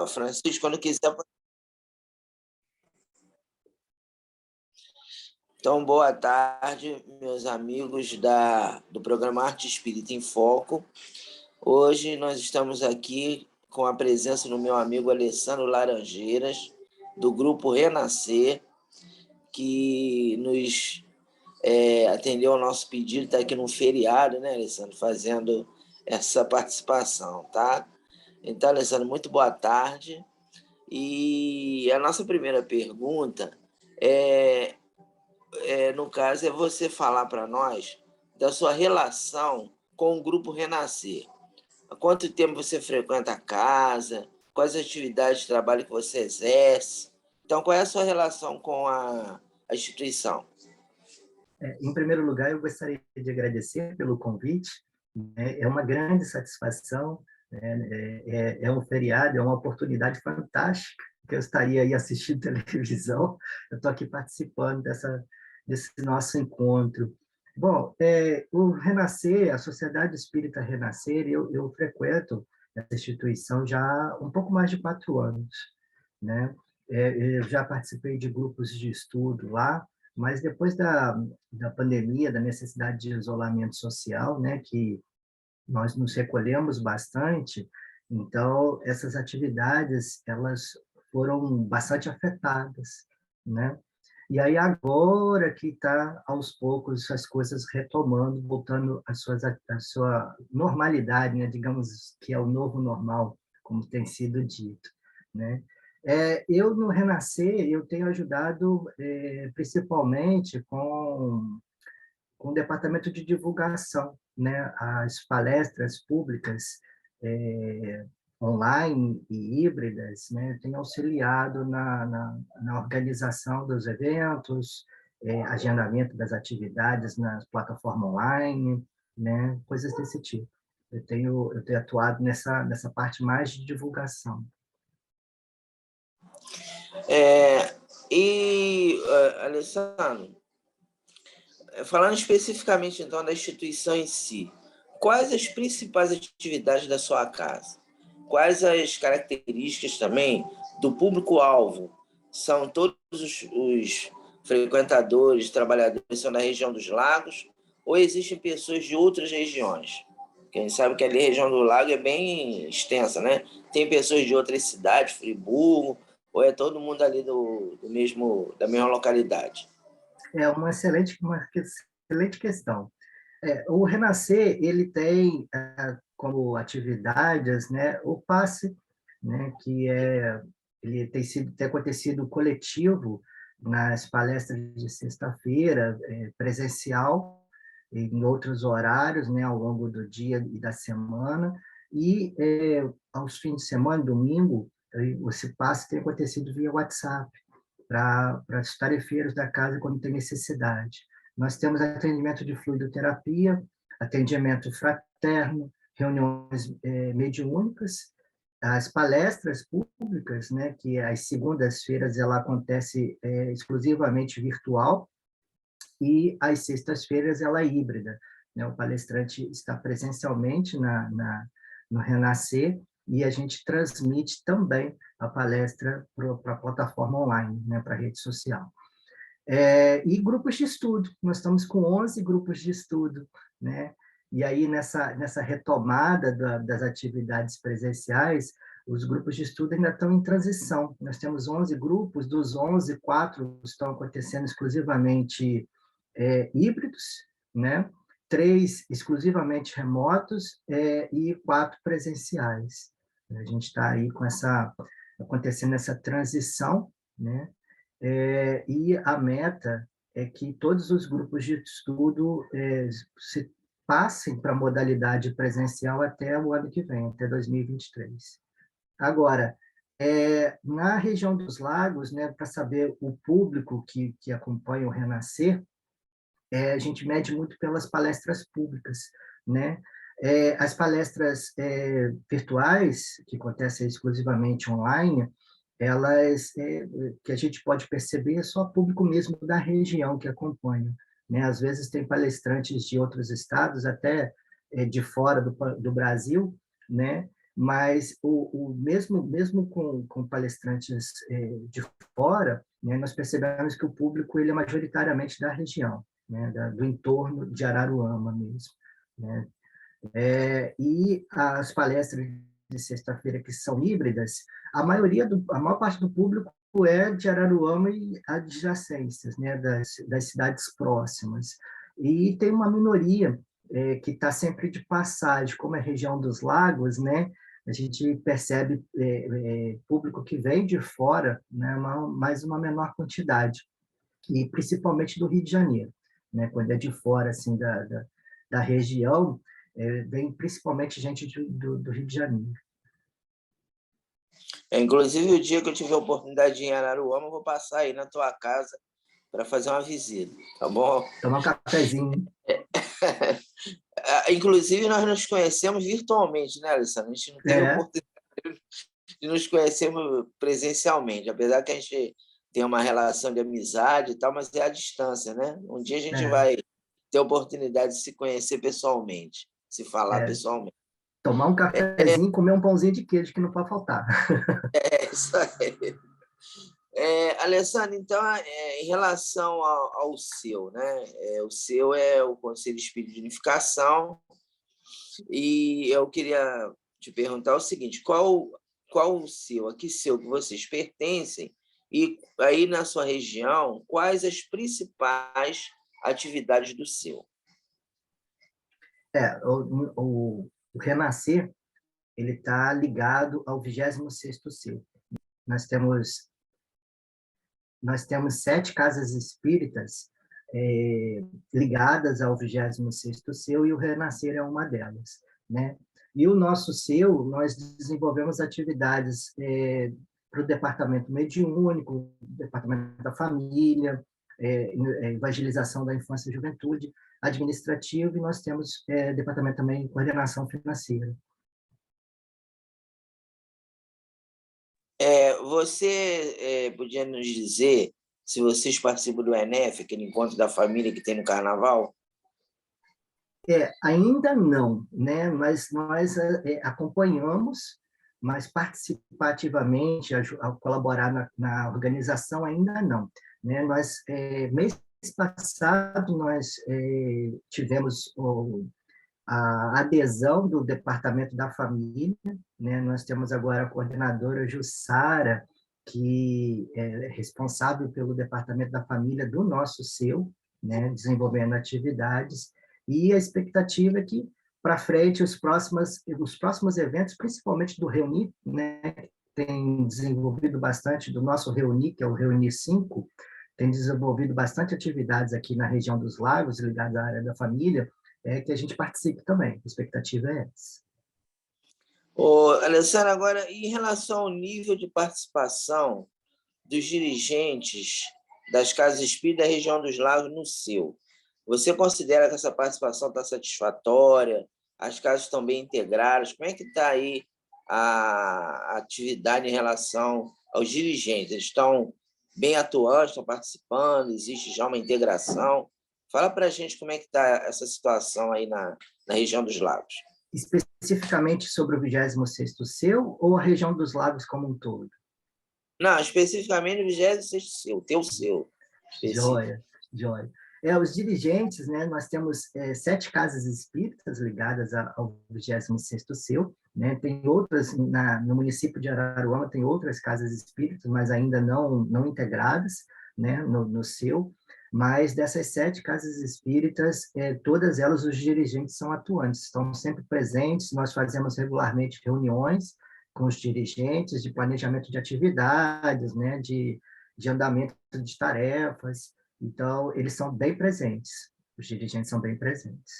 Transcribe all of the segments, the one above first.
Francisco, quando quiser. Então, boa tarde, meus amigos do programa Arte Espírita em Foco. Hoje nós estamos aqui com a presença do meu amigo Alessandro Laranjeiras, do Grupo Renascer, que nos atendeu ao nosso pedido, está aqui no feriado, né, Alessandro, fazendo essa participação, tá? Então, Alessandro, muito boa tarde. E a nossa primeira pergunta no caso, é você falar para nós da sua relação com o Grupo Renascer. Há quanto tempo você frequenta a casa? Quais atividades de trabalho que você exerce? Então, qual é a sua relação com a instituição? Em primeiro lugar, eu gostaria de agradecer pelo convite. É uma grande satisfação, é um feriado, é uma oportunidade fantástica, que eu estaria aí assistindo televisão, eu estou aqui participando desse nosso encontro. Bom, o Renascer, a Sociedade Espírita Renascer, eu frequento essa instituição já há um pouco mais de 4 anos, né? Eu já participei de grupos de estudo lá, mas depois da pandemia, da necessidade de isolamento social, né, que nós nos recolhemos bastante, então essas atividades elas foram bastante afetadas, né? E aí agora que está aos poucos as coisas retomando, voltando à sua normalidade, né? Digamos que é o novo normal, como tem sido dito, né? Eu no Renascer eu tenho ajudado principalmente com o departamento de divulgação, né? As palestras públicas online e híbridas, né? Tem auxiliado na organização dos eventos, agendamento das atividades na plataforma online, né? Coisas desse tipo. Eu tenho atuado nessa parte mais de divulgação. Alessandro, falando especificamente, então, da instituição em si, quais as principais atividades da sua casa? Quais as características também do público-alvo? São todos os frequentadores, trabalhadores são da região dos lagos, ou existem pessoas de outras regiões? Quem sabe que ali a região do lago é bem extensa, né? Tem pessoas de outras cidades, Friburgo, ou é todo mundo ali da mesma localidade? É uma excelente questão. O Renascer ele tem como atividades, né, o passe, né, ele tem acontecido coletivo nas palestras de sexta-feira, presencial, em outros horários, né, ao longo do dia e da semana, e aos fins de semana, domingo, esse passe tem acontecido via WhatsApp, para os tarefeiros da casa quando tem necessidade. Nós temos atendimento de fluidoterapia, atendimento fraterno, reuniões mediúnicas, as palestras públicas, né, que às segundas-feiras ela acontece exclusivamente virtual, e às sextas-feiras ela é híbrida, né? O palestrante está presencialmente no Renascer e a gente transmite também a palestra para a plataforma online, né, para a rede social. E grupos de estudo, nós estamos com 11 grupos de estudo, né? E aí, nessa retomada das atividades presenciais, os grupos de estudo ainda estão em transição. Nós temos 11 grupos, dos 11, 4 estão acontecendo exclusivamente híbridos, né? 3 exclusivamente remotos e 4 presenciais. A gente está aí acontecendo essa transição, né? E a meta é que todos os grupos de estudo se passem para a modalidade presencial até o ano que vem, até 2023. Agora, na região dos lagos, né, para saber o público que acompanha o Renascer, a gente mede muito pelas palestras públicas, né? As palestras virtuais, que acontecem exclusivamente online, elas, que a gente pode perceber, é só público mesmo da região que acompanha, né? Às vezes tem palestrantes de outros estados, até de fora do Brasil, né? mas mesmo com palestrantes de fora, né, nós percebemos que o público ele é majoritariamente da região, né, do entorno de Araruama mesmo, né? E as palestras de sexta-feira que são híbridas, a maior parte do público é de Araruama e adjacências, né, das cidades próximas. E tem uma minoria que está sempre de passagem, como é a região dos lagos, né? A gente percebe público que vem de fora, né, mais uma menor quantidade, e principalmente do Rio de Janeiro, né? Quando é de fora assim da região, vem principalmente gente do Rio de Janeiro. Inclusive, o dia que eu tiver a oportunidade de ir em Araruama, eu vou passar aí na tua casa para fazer uma visita, tá bom? Tomar um cafezinho. Inclusive, nós nos conhecemos virtualmente, né, Alessandro? A gente não teve oportunidade de nos conhecermos presencialmente, apesar que a gente tem uma relação de amizade e tal, mas é à distância, né? Um dia a gente vai ter a oportunidade de se conhecer pessoalmente, se falar pessoalmente. Tomar um cafezinho e comer um pãozinho de queijo, que não pode faltar. Isso aí. Alessandro, então, em relação ao seu, né? O seu é o Conselho Espírita de Unificação, e eu queria te perguntar o seguinte: qual o seu, a que seu que vocês pertencem, e aí na sua região, quais as principais atividades do seu? O Renascer, ele está ligado ao 26º seu. Nós temos 7 casas espíritas ligadas ao 26º seu, e o Renascer é uma delas, né? E o nosso seu, nós desenvolvemos atividades para o departamento mediúnico, departamento da família, evangelização da infância e juventude, administrativo, e nós temos departamento também de coordenação financeira. Você podia nos dizer se vocês participam do ENEF, aquele encontro da família que tem no Carnaval? Ainda não, né? Mas nós acompanhamos, mas participativamente, a colaborar na organização ainda não, né? Mês passado, nós tivemos a adesão do Departamento da Família, né? Nós temos agora a coordenadora Jussara, que é responsável pelo Departamento da Família do nosso seu, né? Desenvolvendo atividades, e a expectativa é que, para frente, os próximos eventos, principalmente do Reunir, né? Tem desenvolvido bastante, do nosso Reunir, que é o Reunir 5, tem desenvolvido bastante atividades aqui na região dos lagos, ligadas à área da família, que a gente participe também. A expectativa é essa. Alessandro, agora, em relação ao nível de participação dos dirigentes das casas espíritas da região dos lagos no seu, você considera que essa participação está satisfatória? As casas estão bem integradas? Como é que está aí a atividade em relação aos dirigentes? Eles estão bem atuantes, estão participando? Existe já uma integração? Fala para a gente como é que está essa situação aí na região dos lagos. Especificamente sobre o 26º seu, ou a região dos lagos como um todo? Não, especificamente o 26º seu, teu seu. Joia. Os dirigentes, né, nós temos 7 casas espíritas ligadas ao 26º seu, né? Tem outras, no município de Araruama, tem outras casas espíritas, mas ainda não integradas, né, no seu. Mas dessas 7 casas espíritas, todas elas, os dirigentes são atuantes, estão sempre presentes. Nós fazemos regularmente reuniões com os dirigentes de planejamento de atividades, né, de andamento de tarefas. Então, eles são bem presentes, os dirigentes são bem presentes.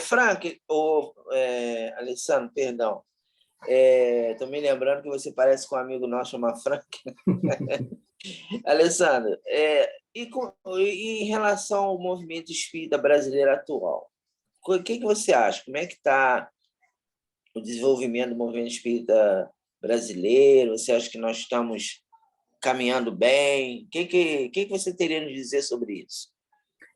Frank, Alessandro, perdão, estou me lembrando que você parece com um amigo nosso chamado Frank. Alessandro, e em relação ao movimento espírita brasileiro atual, o que você acha? Como é que está o desenvolvimento do movimento espírita brasileiro? Você acha que nós estamos caminhando bem? O que você teria a nos dizer sobre isso?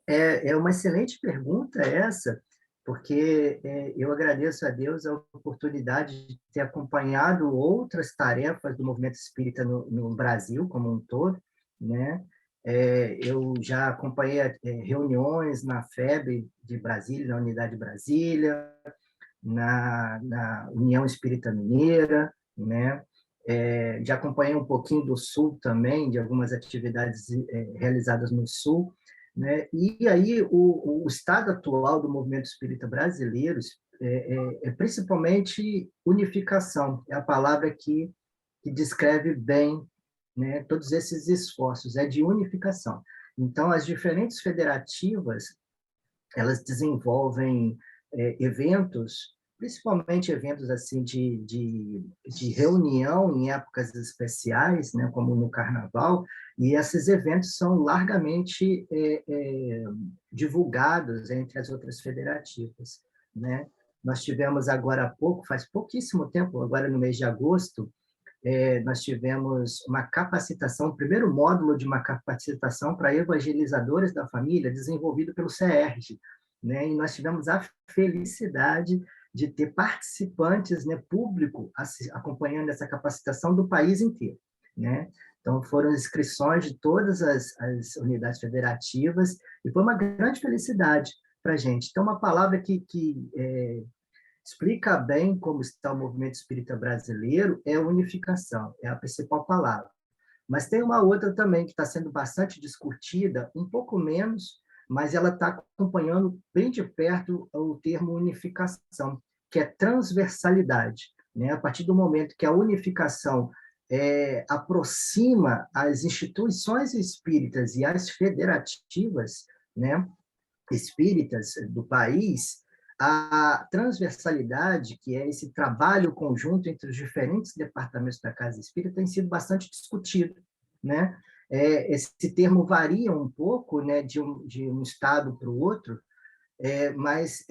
É uma excelente pergunta essa, porque eu agradeço a Deus a oportunidade de ter acompanhado outras tarefas do movimento espírita no Brasil como um todo, né? Eu já acompanhei reuniões na FEB de Brasília, na Unidade de Brasília, na União Espírita Mineira, né? Já acompanhei um pouquinho do Sul também, de algumas atividades realizadas no Sul, né? E aí o estado atual do movimento espírita brasileiro é principalmente unificação, é a palavra que descreve bem, né, todos esses esforços, é de unificação. Então, as diferentes federativas, elas desenvolvem eventos, principalmente eventos assim de reunião em épocas especiais, né, como no Carnaval, e esses eventos são largamente divulgados entre as outras federativas, né? Nós tivemos agora há pouco, faz pouquíssimo tempo, agora no mês de agosto, nós tivemos uma capacitação, o primeiro módulo de uma capacitação para evangelizadores da família, desenvolvido pelo CERJ, né? E nós tivemos a felicidade de ter participantes, né, público, acompanhando essa capacitação do país inteiro, né? Então, foram inscrições de todas as unidades federativas, e foi uma grande felicidade para a gente. Então, uma palavra que explica bem como está o movimento espírita brasileiro é unificação, é a principal palavra. Mas tem uma outra também que está sendo bastante discutida, um pouco menos, mas ela está acompanhando bem de perto o termo unificação, que é transversalidade, né? A partir do momento que a unificação aproxima as instituições espíritas e as federativas, né, espíritas do país, a transversalidade, que é esse trabalho conjunto entre os diferentes departamentos da Casa Espírita, tem sido bastante discutido, né? Esse termo varia um pouco, né, de um estado para o outro, mas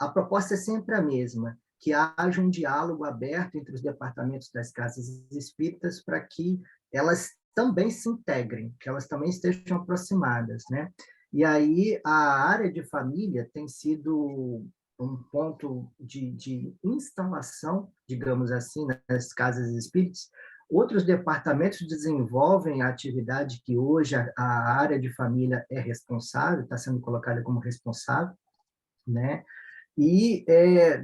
a proposta é sempre a mesma, que haja um diálogo aberto entre os departamentos das Casas Espíritas para que elas também se integrem, que elas também estejam aproximadas, né? E aí a área de família tem sido um ponto de instalação, digamos assim, nas casas espíritas. Outros departamentos desenvolvem a atividade que hoje a área de família é responsável, está sendo colocada como responsável, né? E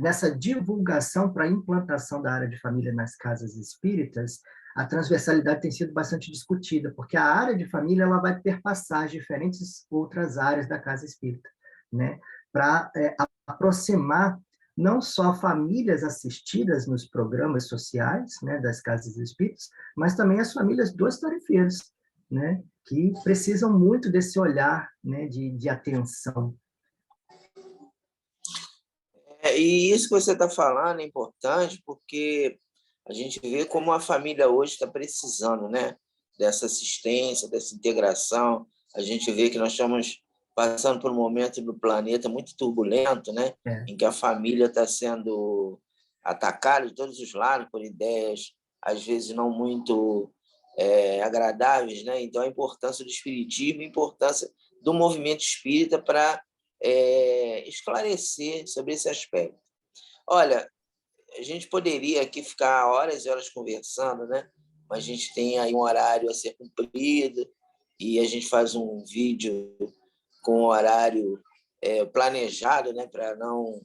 nessa divulgação para a implantação da área de família nas casas espíritas, a transversalidade tem sido bastante discutida, porque a área de família ela vai perpassar as diferentes outras áreas da casa espírita, né? Para aproximar não só famílias assistidas nos programas sociais, né, das casas espíritas, mas também as famílias dos tarefeiros, né, que precisam muito desse olhar, né, de atenção. E isso que você está falando é importante porque a gente vê como a família hoje está precisando, né, dessa assistência, dessa integração. A gente vê que nós estamos passando por um momento do planeta muito turbulento, né, em que a família está sendo atacada de todos os lados por ideias, às vezes não muito agradáveis, né? Então, a importância do espiritismo, a importância do movimento espírita para esclarecer sobre esse aspecto. Olha, a gente poderia aqui ficar horas e horas conversando, né? Mas a gente tem aí um horário a ser cumprido e a gente faz um vídeo com um horário planejado, né? Para não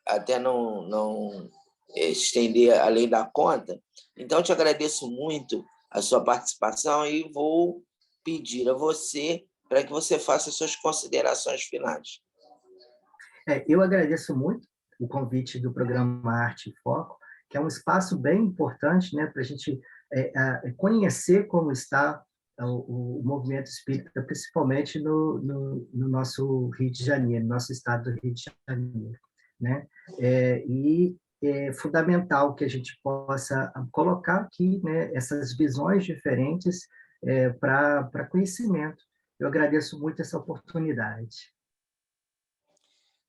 até não estender além da conta. Então, eu te agradeço muito a sua participação e vou pedir a você para que você faça suas considerações finais. Eu agradeço muito o convite do programa Arte em Foco, que é um espaço bem importante, né, para a gente conhecer como está o movimento espírita, principalmente no nosso Rio de Janeiro, no nosso estado do Rio de Janeiro, né? E é fundamental que a gente possa colocar aqui, né, essas visões diferentes para conhecimento. Eu agradeço muito essa oportunidade.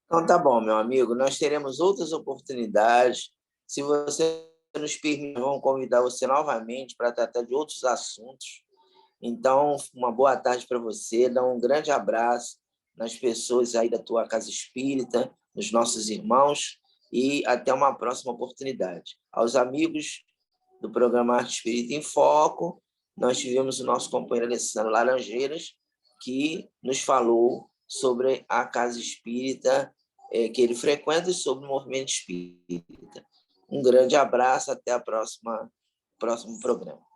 Então, tá bom, meu amigo. Nós teremos outras oportunidades. Se você nos permitir, vamos convidar você novamente para tratar de outros assuntos. Então, uma boa tarde para você. Dá um grande abraço nas pessoas aí da tua casa espírita, nos nossos irmãos, e até uma próxima oportunidade. Aos amigos do programa Arte Espírita em Foco, nós tivemos o nosso companheiro Alessandro Laranjeiras, que nos falou sobre a casa espírita que ele frequenta e sobre o movimento espírita. Um grande abraço, até o próximo programa.